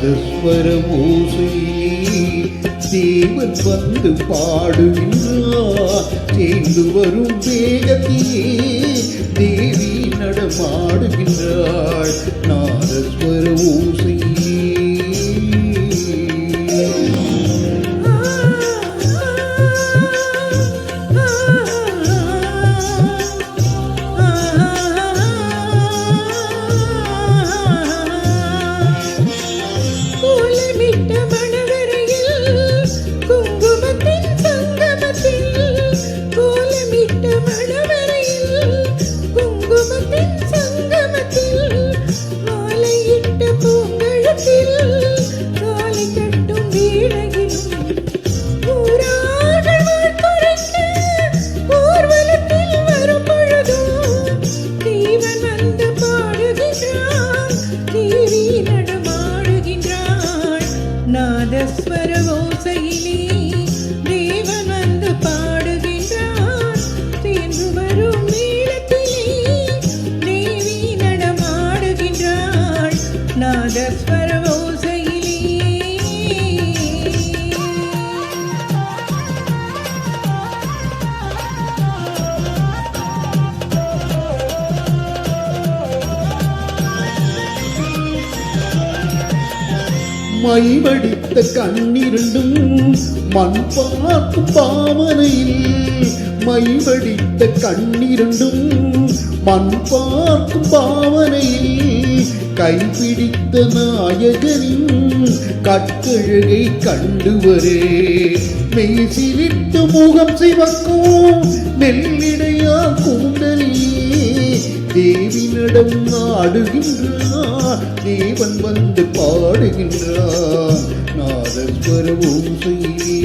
நாதஸ்வர ஓசையிலே தேவன் வந்து பாடுகின்றார். சேர்ந்து வரும் வேகத்திலே தேவி நடமாடுகின்றாள். நாதஸ்வர ஓசையிலே நாதஸ்வர ஓசையிலே தேவன் வந்து பாடுகின்றார். சேர்ந்து வரும் மேளத்திலே தேவி நடமாடுகின்றாள். நாதஸ்வர ஓசையிலே மைவடித்த கண்ணிரண்டும் மண் பார்க்கும் பாவனையில். மைவடித்த கண்ணிரண்டும் மண் பார்க்கும் பாவனையில் கைப்பிடித்த நாயகனின் கட்டழகை கண்டுவரே. மெய்சிலிட்டு முகம் சிவக்கும் மெல்லிடையா கூந்தலியே தேவி நடம் ஆடுகின்றார். தேவன் வந்து பாடுகின்றார். நாதஸ்வர ஓசையிலே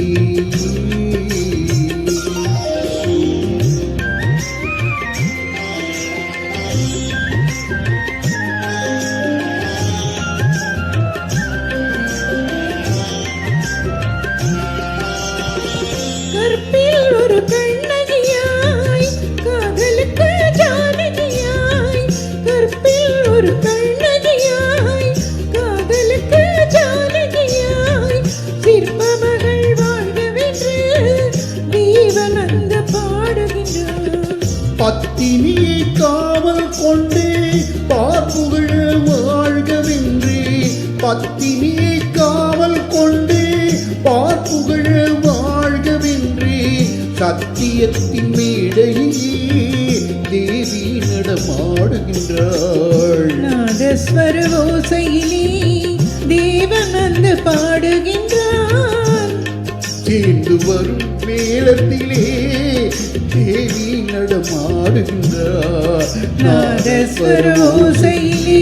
கற்பில் ஒரு கண்ணகியாய் காதலுக்கு ஜானகியாய். கற்பில் ஒரு கண்ணகியாய் காதலுக்கு ஜானகியாய். சிற்ப மகள் வாழ்கவென்று தேவன் வந்து பாடுகின்றார். பத்தினியை காவல் கொண்டே பார்ப்புகழ வாழ்கவென்றே. பத்தினியை காவல் கொண்டே பார்ப்புகழ வாழ்கவென்றே. சத்தியத்தின் மேடையிலே தேவி நடமாடுகின்றாள். நாதஸ்வர ஓசையிலே தேவன் வந்து பாடுகின்றார். சேர்ந்து வரும் மேளத்திலே தேவி நடமாடுகின்றார். நாதஸ்வர ஓசையிலே